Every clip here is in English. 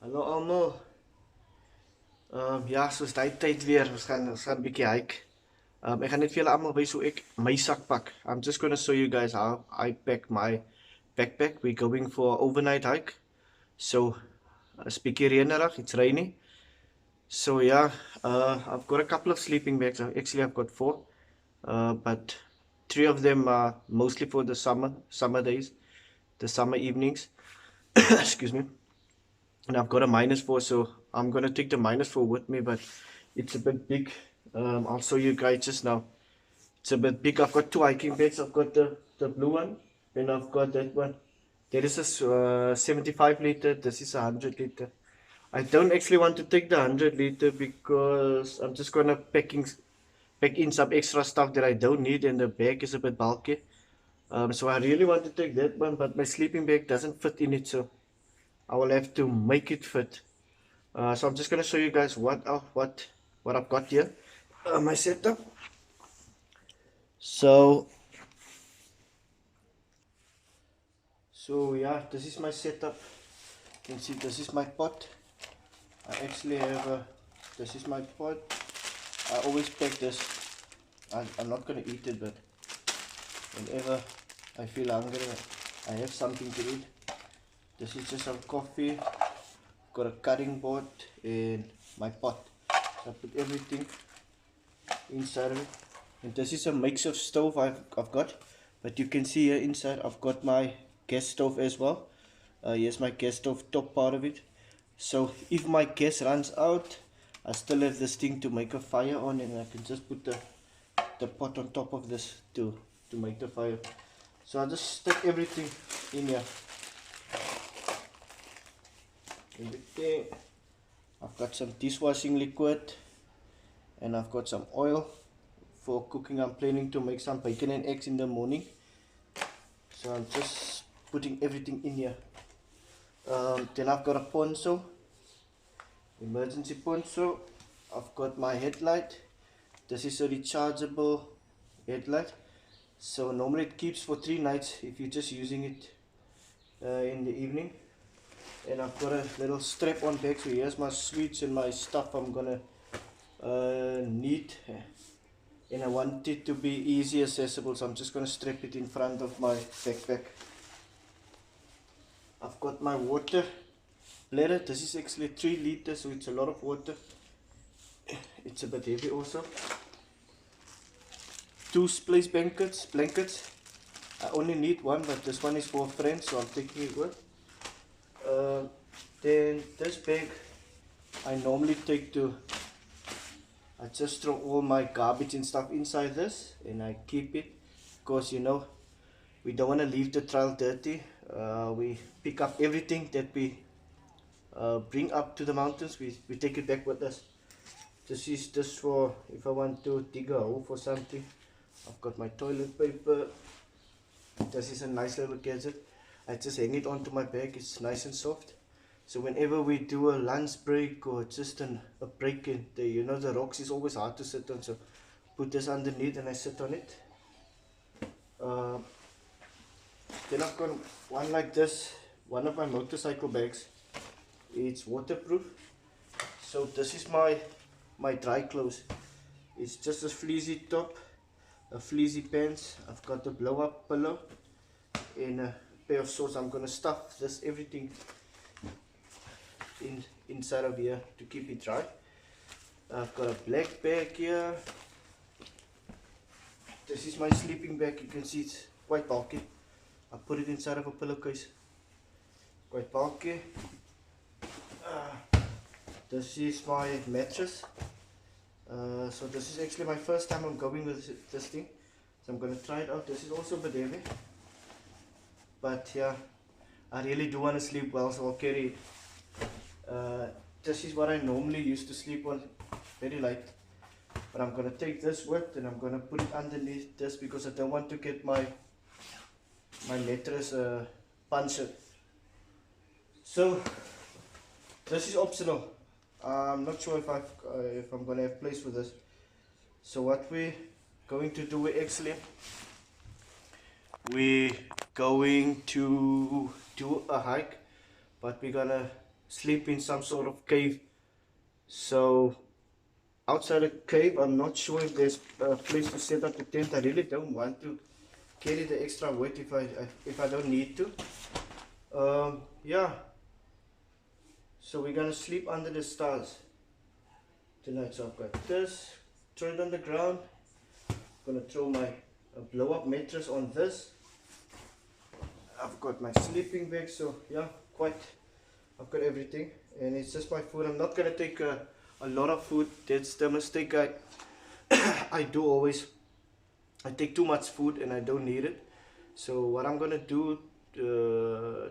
Hallo almal. Ja, soos daai tyd weer, ons gaan 'n bietjie hike. Ek gaan net vir julle almal wys hoe ek my sak pak. I'm just gonna show you guys how I pack my backpack. We're going for an overnight hike. So, it's bietjie reënerig, it's rainy. So yeah, I've got a couple of sleeping bags. Actually, I've got four. But three of them are mostly for the summer days, the summer evenings. Excuse me. And I've got a -4, so I'm gonna take the -4 with me, but it's a bit big. I'll show you guys just now. It's a bit big. I've got two hiking bags. I've got the blue one, and I've got that one. There is a 75 liter. This is a 100 liter. I don't actually want to take the 100 liter because I'm just gonna pack in some extra stuff that I don't need, and the bag is a bit bulky. So I really want to take that one, but my sleeping bag doesn't fit in it, so I will have to make it fit. So I'm just gonna show you guys what I've got here. My setup. So yeah, this is my setup. You can see this is my pot. I actually have this is my pot. I always pack this. I'm not gonna eat it, but whenever I feel hungry, I have something to eat. This is just some coffee. Got a cutting board and my pot. So I put everything inside of it. And this is a makeshift stove I've got. But you can see here inside I've got my gas stove as well. Here's my gas stove, top part of it. So if my gas runs out, I still have this thing to make a fire on, and I can just put the pot on top of this to make the fire. So I'll just stick everything in here. Everything. I've got some dishwashing liquid, and I've got some oil for cooking. I'm planning to make some bacon and eggs in the morning, so I'm just putting everything in here. Then I've got a poncho, emergency poncho. I've got my headlight. This is a rechargeable headlight, so normally it keeps for 3 nights if you're just using it in the evening. And I've got a little strap on bag, so here's my sweets and my stuff I'm gonna need, and I want it to be easy accessible, so I'm just gonna strap it in front of my backpack. I've got my water bladder. This is actually 3 liters, so it's a lot of water. It's a bit heavy also. 2 splash blankets. I only need one, but this one is for a friend, so I'm taking it with. Then this bag I normally take to, I just throw all my garbage and stuff inside this, and I keep it because, you know, we don't want to leave the trail dirty. We pick up everything that we bring up to the mountains. We take it back with us. This is just for if I want to dig a hole for something. I've got my toilet paper. This is a nice little gadget. I just hang it onto my bag. It's nice and soft. So whenever we do a lunch break or just a break in the, you know, the rocks is always hard to sit on. So put this underneath and I sit on it. Then I've got one like this, one of my motorcycle bags. It's waterproof. So this is my dry clothes. It's just a fleecy top, a fleecy pants. I've got a blow up pillow and a pair of shorts. I'm gonna stuff this everything inside of here to keep it dry. I've got a black bag here. This is my sleeping bag. You can see it's quite bulky. I put it inside of a pillowcase. Quite bulky. This is my mattress. So this is actually my first time I'm going with this thing. So I'm gonna try it out. This is also a bit heavy. But yeah, I really do want to sleep well, so I'll carry it. This is what I normally used to sleep on, very light. But I'm gonna take this with and I'm gonna put it underneath this because I don't want to get my mattress punctured. So this is optional. I'm not sure if I'm gonna have place for this. So what we're going to do, we're going to do a hike, but we're gonna sleep in some sort of cave. So outside a cave, I'm not sure if there's a place to set up the tent. I really don't want to carry the extra weight if I don't need to. Yeah, so we're gonna sleep under the stars tonight. So I've got this, throw it on the ground. I'm gonna throw my blow up mattress on this. I've got my sleeping bag, so yeah, I've got everything, and it's just my food. I'm not gonna take a lot of food. That's the mistake I do always. I take too much food and I don't need it. So what I'm gonna do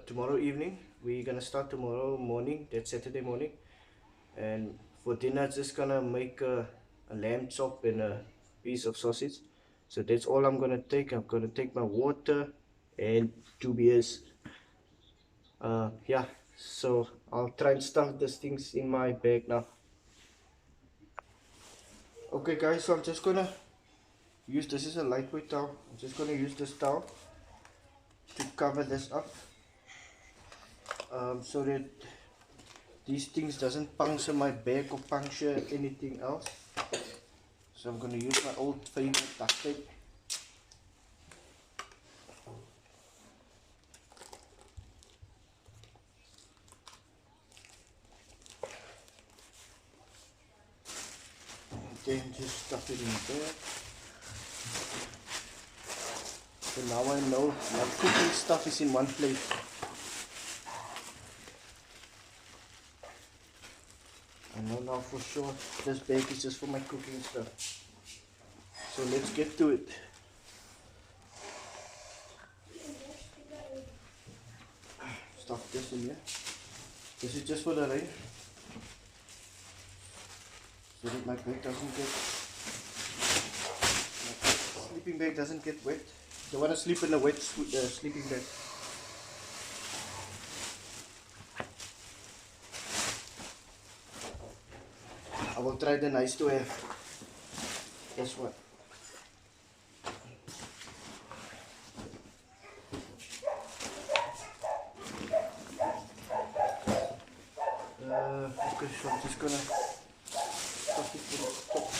tomorrow evening, we're gonna start tomorrow morning, that's Saturday morning, and for dinner just gonna make a lamb chop and a piece of sausage. So that's all I'm gonna take. I'm gonna take my water and 2 beers. Yeah, so I'll try and stuff these things in my bag now. Okay guys, so I'm just gonna use, this is a lightweight towel. I'm just gonna use this towel to cover this up, so that these things doesn't puncture my bag or puncture anything else. So I'm gonna use my old favorite duct tape. And then just stuff it in there. So now I know my cooking stuff is in one place. I know now for sure this bag is just for my cooking stuff. So let's get to it. Stuff this in here. This is just for the rain, so that my bag doesn't get, my sleeping bag doesn't get wet. Don't want to sleep in a wet sleeping bag. I will try the nice to have this one. Okay, so I'm just gonna stuff it to the top.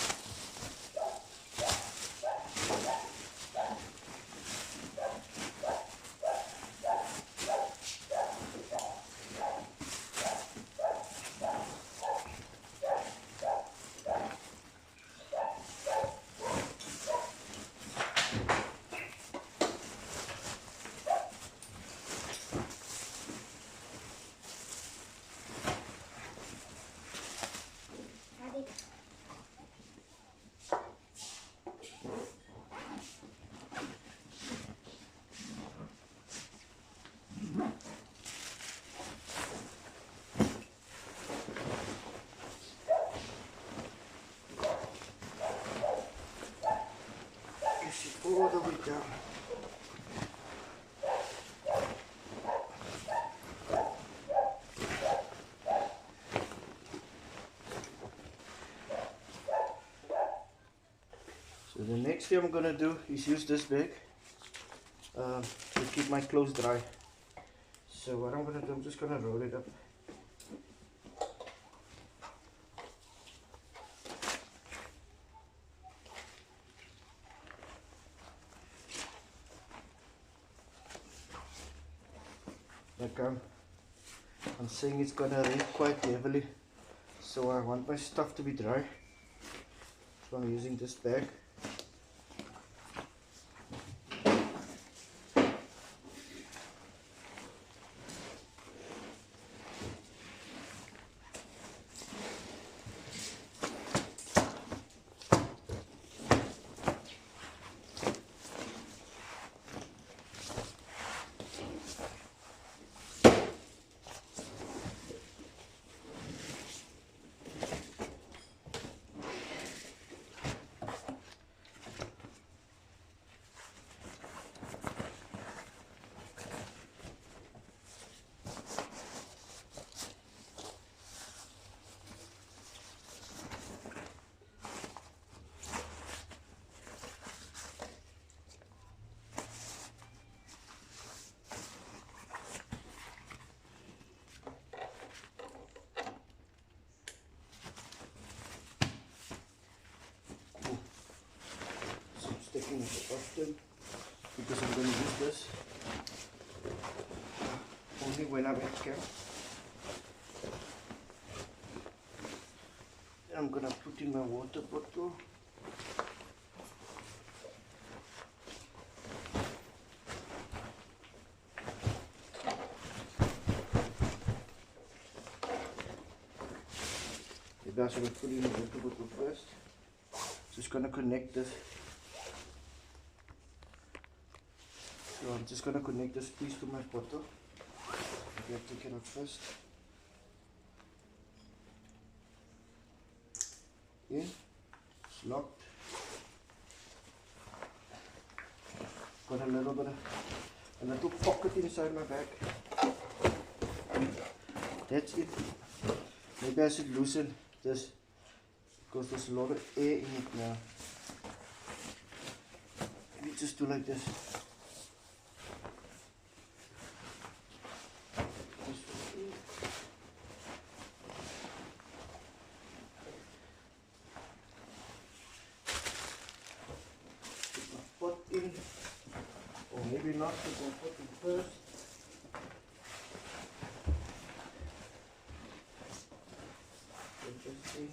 All the way down. So the next thing I'm gonna do is use this bag to keep my clothes dry. So what I'm gonna do, I'm just gonna roll it up. Like I'm saying, it's gonna rain quite heavily, so I want my stuff to be dry. So I'm using this bag. often because I'm going to use this only when I'm at camp. I'm going to put in my water bottle. Maybe I should put in the water bottle first. Just going to connect this. So I'm just going to connect this piece to my bottle. Maybe I'll take it out first. In. It's locked. Got a little pocket inside my bag. That's it. Maybe I should loosen this because there's a lot of air in it now. Maybe just do like this. Put my pot in, or maybe not, put my pot in first. Interesting.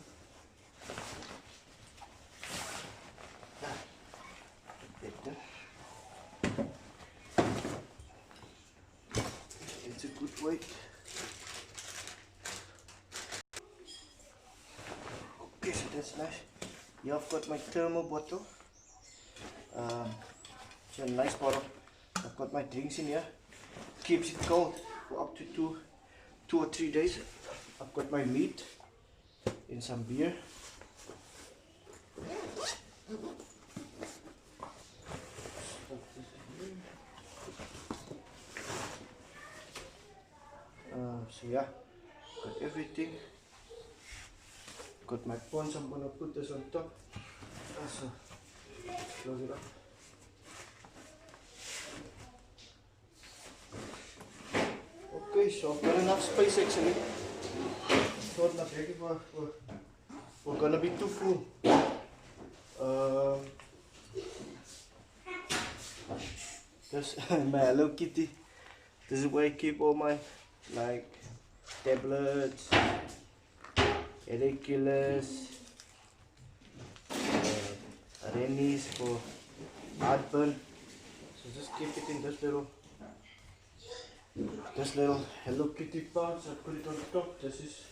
Better. It's a good weight. Okay, so that's nice. Here I've got my thermal bottle. It's a nice bottle. I've got my drinks in here. Keeps it cold for up to two or 3 days. I've got my meat and some beer. So yeah, got everything. Got my ponds. I'm gonna put this on top. So close it up. Okay, so I've got enough space actually. Thought my bag we're gonna be too full. This my Hello Kitty. This is where I keep all my like tablets, headache killers, Rennies for heartburn. So just keep it in this little Hello Kitty pouch. I put it on top. This is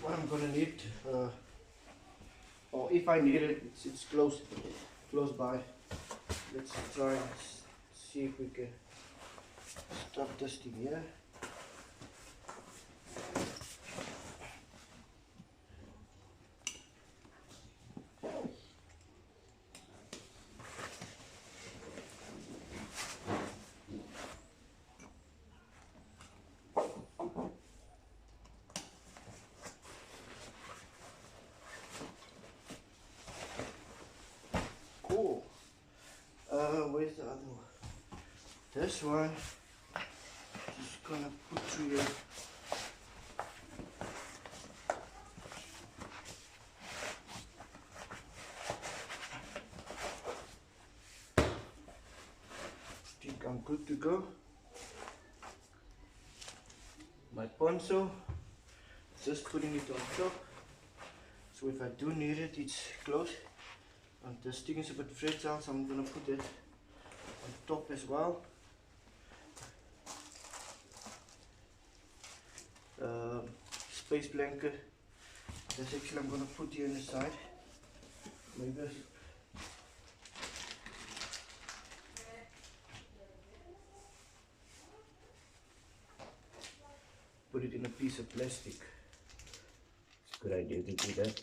what I'm gonna need, or if I need it, it's close by. Let's try and see if we can stop this thing here. Cool. Where's the other one? This one, just gonna put through here. I think I'm good to go. My poncho, just putting it on top. So if I do need it, it's close. And this thing is a bit fragile, so I'm gonna put it on top as well. Space blanket. This actually I'm gonna put here on the side. Like this. Put it in a piece of plastic. It's a good idea to do that.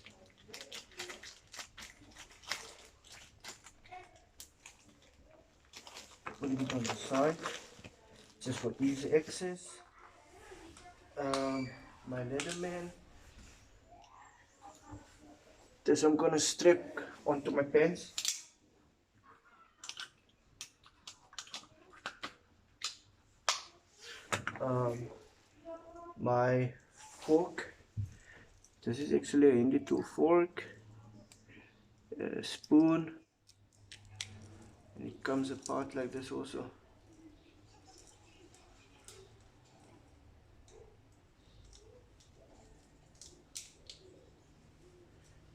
Put it on the side, just for easy access. My Leatherman. This I'm gonna strap onto my pants. My fork. This is actually a handy tool fork. Spoon. And it comes apart like this also.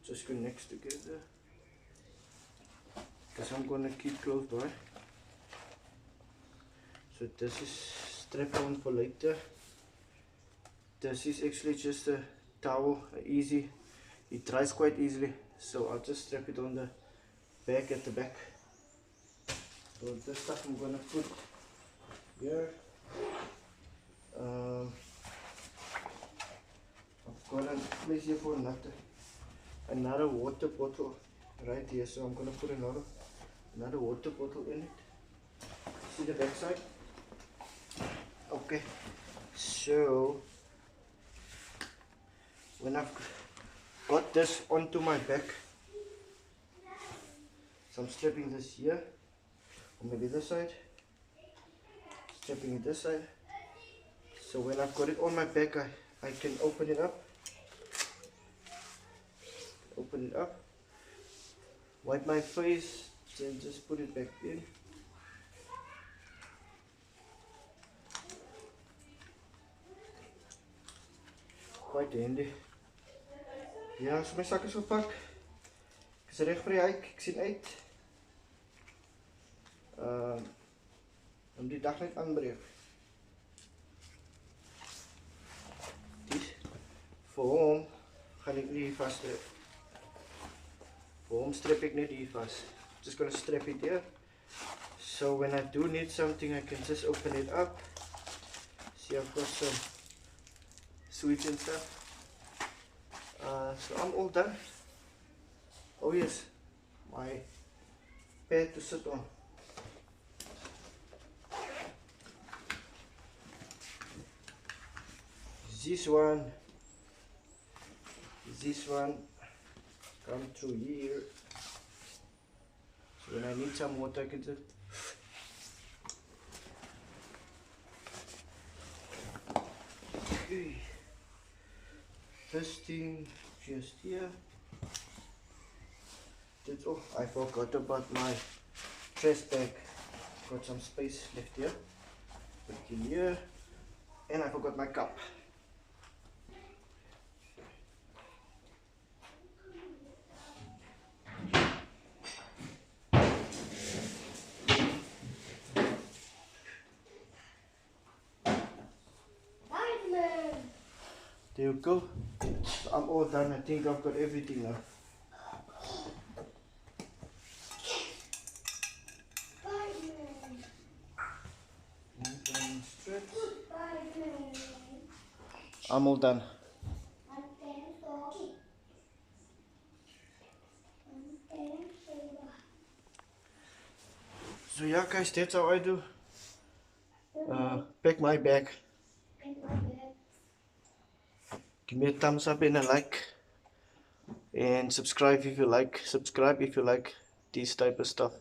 Just connects together. Because I'm gonna keep close by. So this is strap on for later. This is actually just a towel, easy. It dries quite easily, so I'll just strap it on the bag at the back. So this stuff I'm gonna put here. I've got a place here for another water bottle right here, so I'm gonna put another water bottle in it. See the back side? Okay, so when I've got this onto my back, so I'm strapping this here, or maybe this side, strapping it this side. So when I've got it on my back, I can open it up, wipe my face, then just put it back in. Quite handy. Ja, so my sak is verpak. Ek is reg vir die hike, ek sien uit. Om die dag net aanbreek. Vir hom gaan ek nie hier vast trap. Vir hom strap ek net hier vast. Just gonna strap it here. So when I do need something, I can just open it up. See, I've got some sweets and stuff. So I'm all done. Oh yes, my pad to sit on. This one come through here. So when I need some water, I can just okay. This thing just here. Oh, I forgot about my trash bag. Got some space left here. Put it in here. And I forgot my cup. There you go. So I'm all done. I think I've got everything now. I'm all done. So yeah guys, that's how I do. Pack my bag. Give me a thumbs up and a like, and subscribe if you like. Subscribe if you like this type of stuff.